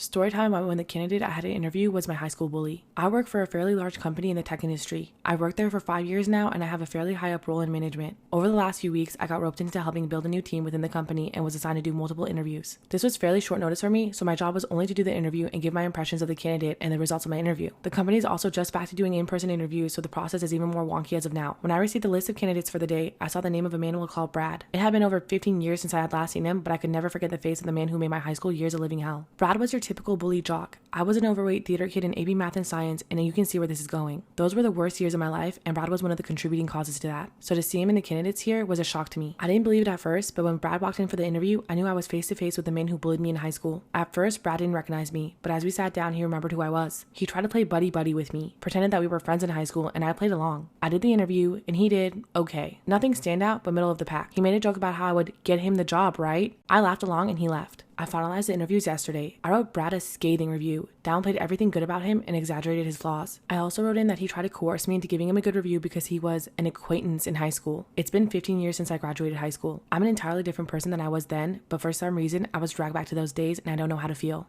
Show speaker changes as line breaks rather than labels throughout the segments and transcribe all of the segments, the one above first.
Story time about when the candidate I had to interview was my high school bully. I work for a fairly large company in the tech industry. I've worked there for 5 years now and I have a fairly high up role in management. Over the last few weeks, I got roped into helping build a new team within the company and was assigned to do multiple interviews. This was fairly short notice for me, so my job was only to do the interview and give my impressions of the candidate and the results of my interview. The company is also just back to doing in-person interviews, so the process is even more wonky as of now. When I received the list of candidates for the day, I saw the name of a man we'll call Brad. It had been over 15 years since I had last seen him, but I could never forget the face of the man who made my high school years a living hell. Brad was your typical bully jock. I was an overweight theater kid in AP Math and Science, and you can see where this is going. Those were the worst years of my life, and Brad was one of the contributing causes to that. So to see him in the candidates here was a shock to me. I didn't believe it at first, but when Brad walked in for the interview, I knew I was face to face with the man who bullied me in high school. At first, Brad didn't recognize me, but as we sat down, he remembered who I was. He tried to play buddy-buddy with me, pretended that we were friends in high school, and I played along. I did the interview, and he did okay. Nothing standout, but middle of the pack. He made a joke about how I would get him the job, right? I laughed along, and he left. I finalized the interviews yesterday. I wrote Brad a scathing review, downplayed everything good about him, and exaggerated his flaws. I also wrote in that he tried to coerce me into giving him a good review because he was an acquaintance in high school. It's been 15 years since I graduated high school. I'm an entirely different person than I was then, but for some reason, I was dragged back to those days and I don't know how to feel.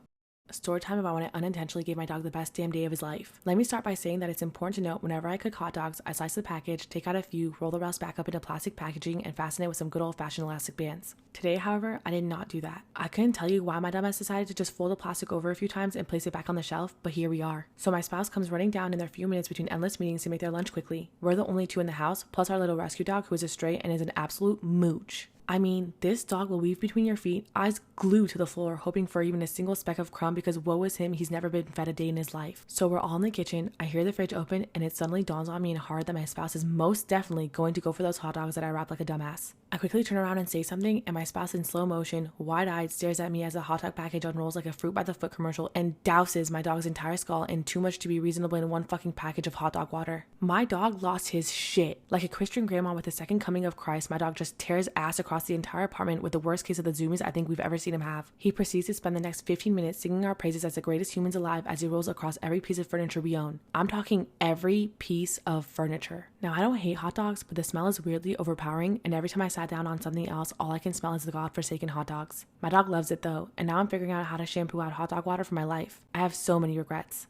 A story time about when I unintentionally gave my dog the best damn day of his life. Let me start by saying that it's important to note whenever I cook hot dogs, I slice the package, take out a few, roll the rest back up into plastic packaging, and fasten it with some good old-fashioned elastic bands. Today, however, I did not do that. I couldn't tell you why my dumbass decided to just fold the plastic over a few times and place it back on the shelf, but here we are. So my spouse comes running down in their few minutes between endless meetings to make their lunch quickly. We're the only two in the house, plus our little rescue dog who is a stray and is an absolute mooch. I mean, this dog will weave between your feet, eyes glued to the floor, hoping for even a single speck of crumb because woe is him, he's never been fed a day in his life. So we're all in the kitchen, I hear the fridge open, and it suddenly dawns on me hard that my spouse is most definitely going to go for those hot dogs that I wrapped like a dumbass. I quickly turn around and say something, and my spouse in slow motion, wide-eyed, stares at me as the hot dog package unrolls like a fruit by the foot commercial and douses my dog's entire skull in too much to be reasonable in one fucking package of hot dog water. My dog lost his shit. Like a Christian grandma with the second coming of Christ, my dog just tears ass across the entire apartment with the worst case of the zoomies I think we've ever seen him have. He proceeds to spend the next 15 minutes singing our praises as the greatest humans alive as he rolls across every piece of furniture we own. I'm talking every piece of furniture. Now, I don't hate hot dogs, but the smell is weirdly overpowering, and every time I sat down on something else, all I can smell is the godforsaken hot dogs. My dog loves it though, and now I'm figuring out how to shampoo out hot dog water for my life. I have so many regrets.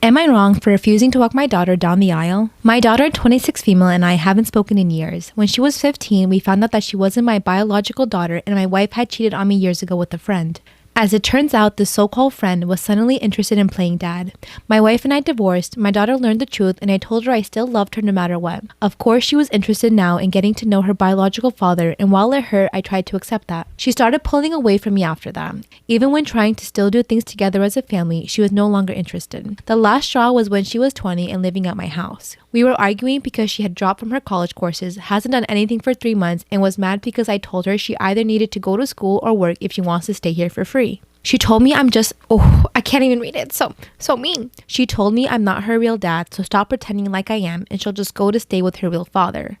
Am I wrong for refusing to walk my daughter down the aisle? My daughter, 26 female, and I haven't spoken in years. When she was 15, we found out that she wasn't my biological daughter and my wife had cheated on me years ago with a friend. As it turns out, the so-called friend was suddenly interested in playing dad. My wife and I divorced, my daughter learned the truth, and I told her I still loved her no matter what. Of course, she was interested now in getting to know her biological father, and while it hurt, I tried to accept that. She started pulling away from me after that. Even when trying to still do things together as a family, she was no longer interested. The last straw was when she was 20 and living at my house. We were arguing because she had dropped from her college courses, hasn't done anything for 3 months, and was mad because I told her she either needed to go to school or work if she wants to stay here for free. She told me I can't even read it, so mean. She told me I'm not her real dad, so stop pretending like I am, and she'll just go to stay with her real father.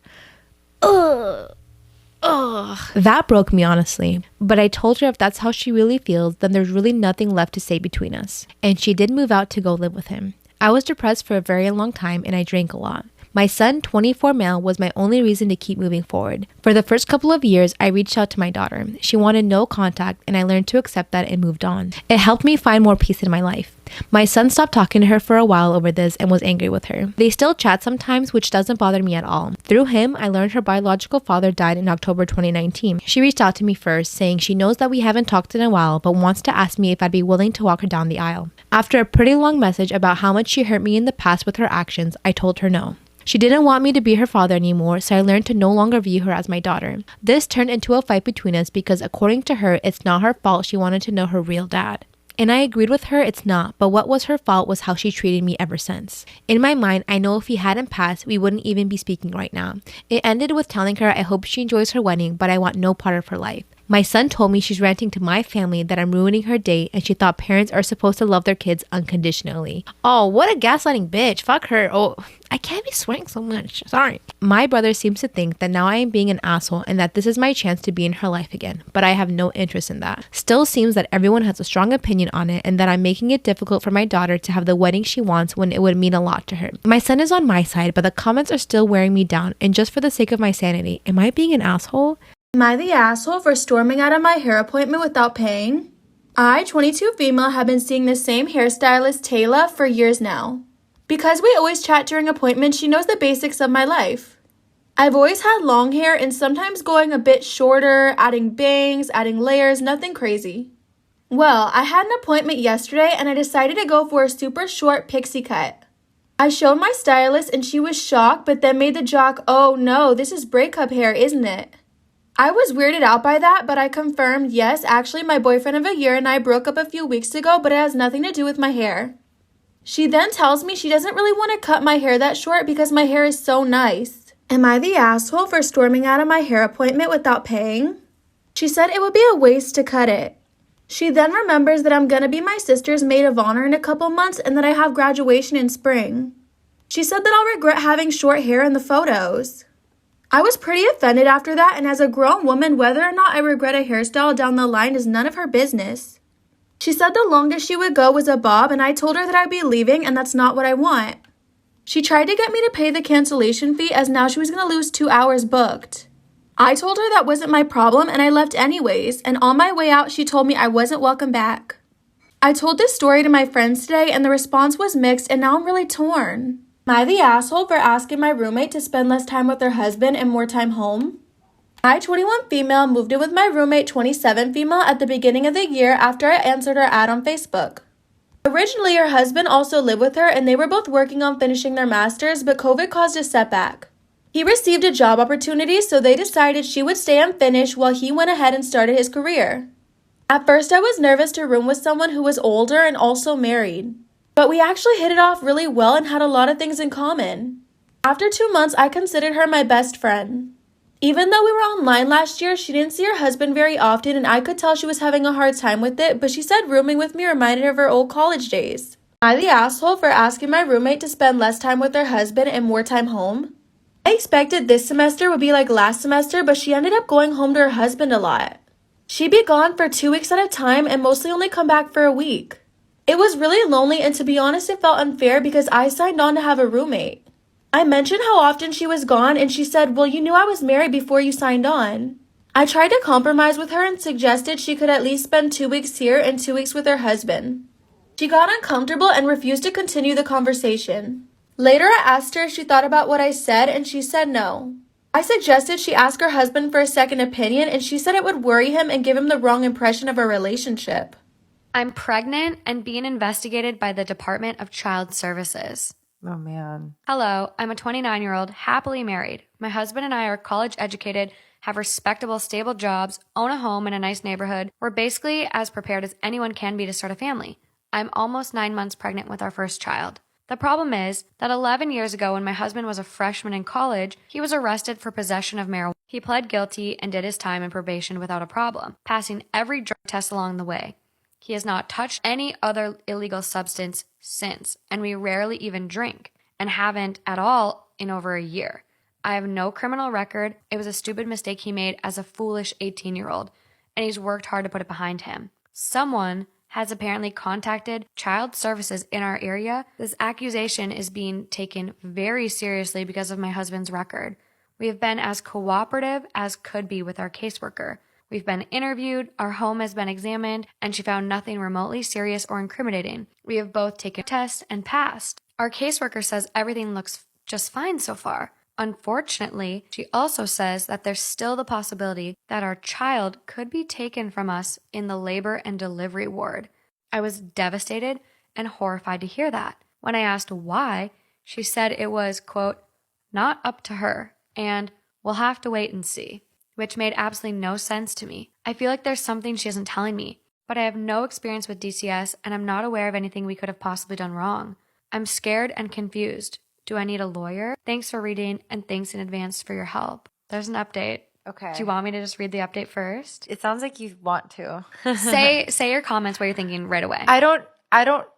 Ugh. That broke me, honestly. But I told her if that's how she really feels, then there's really nothing left to say between us. And she did move out to go live with him. I was depressed for a very long time and I drank a lot. My son, 24 male, was my only reason to keep moving forward. For the first couple of years, I reached out to my daughter. She wanted no contact and I learned to accept that and moved on. It helped me find more peace in my life. My son stopped talking to her for a while over this and was angry with her. They still chat sometimes, which doesn't bother me at all. Through him, I learned her biological father died in October 2019. She reached out to me first, saying she knows that we haven't talked in a while, but wants to ask me if I'd be willing to walk her down the aisle. After a pretty long message about how much she hurt me in the past with her actions, I told her no. She didn't want me to be her father anymore, so I learned to no longer view her as my daughter. This turned into a fight between us because according to her, it's not her fault she wanted to know her real dad. And I agreed with her it's not, but what was her fault was how she treated me ever since. In my mind, I know if he hadn't passed, we wouldn't even be speaking right now. It ended with telling her I hope she enjoys her wedding, but I want no part of her life. My son told me she's ranting to my family that I'm ruining her day and she thought parents are supposed to love their kids unconditionally. Oh, what a gaslighting bitch. Fuck her. Oh, I can't be swearing so much. Sorry. My brother seems to think that now I am being an asshole and that this is my chance to be in her life again, but I have no interest in that. Still seems that everyone has a strong opinion on it and that I'm making it difficult for my daughter to have the wedding she wants when it would mean a lot to her. My son is on my side, but the comments are still wearing me down, and just for the sake of my sanity, am I being an asshole?
Am I the asshole for storming out of my hair appointment without paying? I, 22 female, have been seeing the same hairstylist, Taylor, for years now. Because we always chat during appointments, she knows the basics of my life. I've always had long hair and sometimes going a bit shorter, adding bangs, adding layers, nothing crazy. Well, I had an appointment yesterday and I decided to go for a super short pixie cut. I showed my stylist and she was shocked, but then made the joke, "Oh no, this is breakup hair, isn't it?" I was weirded out by that, but I confirmed, yes, actually my boyfriend of a year and I broke up a few weeks ago, but it has nothing to do with my hair. She then tells me she doesn't really want to cut my hair that short because my hair is so nice. Am I the asshole for storming out of my hair appointment without paying? She said it would be a waste to cut it. She then remembers that I'm gonna be my sister's maid of honor in a couple months and that I have graduation in spring. She said that I'll regret having short hair in the photos. I was pretty offended after that, and as a grown woman, whether or not I regret a hairstyle down the line is none of her business. She said the longest she would go was a bob, and I told her that I'd be leaving and that's not what I want. She tried to get me to pay the cancellation fee as now she was gonna lose 2 hours booked. I told her that wasn't my problem and I left anyways, and on my way out she told me I wasn't welcome back. I told this story to my friends today and the response was mixed, and now I'm really torn. Am I the asshole for asking my roommate to spend less time with her husband and more time home? I, 21 female, moved in with my roommate, 27 female, at the beginning of the year after I answered her ad on Facebook. Originally, her husband also lived with her and they were both working on finishing their masters, but COVID caused a setback. He received a job opportunity, so they decided she would stay and finish while he went ahead and started his career. At first, I was nervous to room with someone who was older and also married. But we actually hit it off really well and had a lot of things in common. After 2 months, I considered her my best friend. Even though we were online last year, she didn't see her husband very often and I could tell she was having a hard time with it, but she said rooming with me reminded her of her old college days. Am I the asshole for asking my roommate to spend less time with her husband and more time home? I expected this semester would be like last semester, but she ended up going home to her husband a lot. She'd be gone for 2 weeks at a time and mostly only come back for a week. It was really lonely, and to be honest, it felt unfair because I signed on to have a roommate. I mentioned how often she was gone and she said, "Well, you knew I was married before you signed on." I tried to compromise with her and suggested she could at least spend 2 weeks here and 2 weeks with her husband. She got uncomfortable and refused to continue the conversation. Later, I asked her if she thought about what I said, and she said no. I suggested she ask her husband for a second opinion, and she said it would worry him and give him the wrong impression of our relationship.
I'm pregnant and being investigated by the Department of Child Services.
Oh, man.
Hello, I'm a 29-year-old, happily married. My husband and I are college educated, have respectable, stable jobs, own a home in a nice neighborhood. We're basically as prepared as anyone can be to start a family. I'm almost 9 months pregnant with our first child. The problem is that 11 years ago, when my husband was a freshman in college, he was arrested for possession of marijuana. He pled guilty and did his time in probation without a problem, passing every drug test along the way. He has not touched any other illegal substance since, and we rarely even drink, and haven't at all in over a year. I have no criminal record. It was a stupid mistake he made as a foolish 18-year-old, and he's worked hard to put it behind him. Someone has apparently contacted child services in our area. This accusation is being taken very seriously because of my husband's record. We have been as cooperative as could be with our caseworker. We've been interviewed, our home has been examined, and she found nothing remotely serious or incriminating. We have both taken tests and passed. Our caseworker says everything looks just fine so far. Unfortunately, she also says that there's still the possibility that our child could be taken from us in the labor and delivery ward. I was devastated and horrified to hear that. When I asked why, she said it was, quote, not up to her, and we'll have to wait and see, which made absolutely no sense to me. I feel like there's something she isn't telling me, but I have no experience with DCS and I'm not aware of anything we could have possibly done wrong. I'm scared and confused. Do I need a lawyer? Thanks for reading, and thanks in advance for your help. There's an update.
Okay.
Do you want me to just read the update first?
It sounds like you want to.
Say your comments, what you're thinking right away.
I don't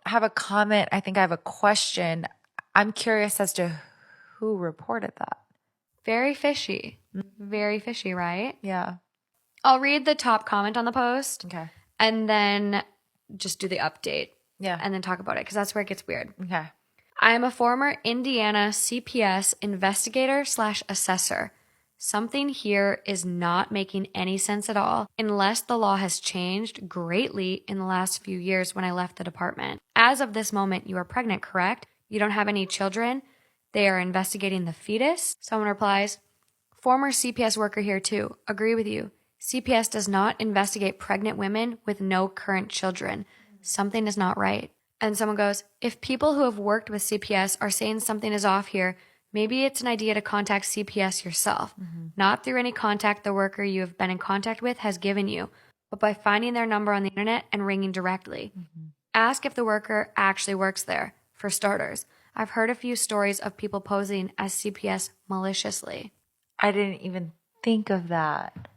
have a comment. I think I have a question. I'm curious as to who reported that.
Very fishy. Very fishy, right?
Yeah.
I'll read the top comment on the post.
Okay.
And then just do the update.
Yeah.
And then talk about it, because that's where it gets weird.
Okay.
I am a former Indiana CPS investigator/assessor. Something here is not making any sense at all unless the law has changed greatly in the last few years when I left the department. As of this moment, you are pregnant, correct? You don't have any children? They are investigating the fetus? Someone replies, former CPS worker here too. Agree with you. CPS does not investigate pregnant women with no current children. Something is not right. And someone goes, if people who have worked with CPS are saying something is off here, maybe it's an idea to contact CPS yourself, not through any contact the worker you have been in contact with has given you, but by finding their number on the internet and ringing directly. Ask if the worker actually works there, for starters. I've heard a few stories of people posing as CPS maliciously.
I didn't even think of that.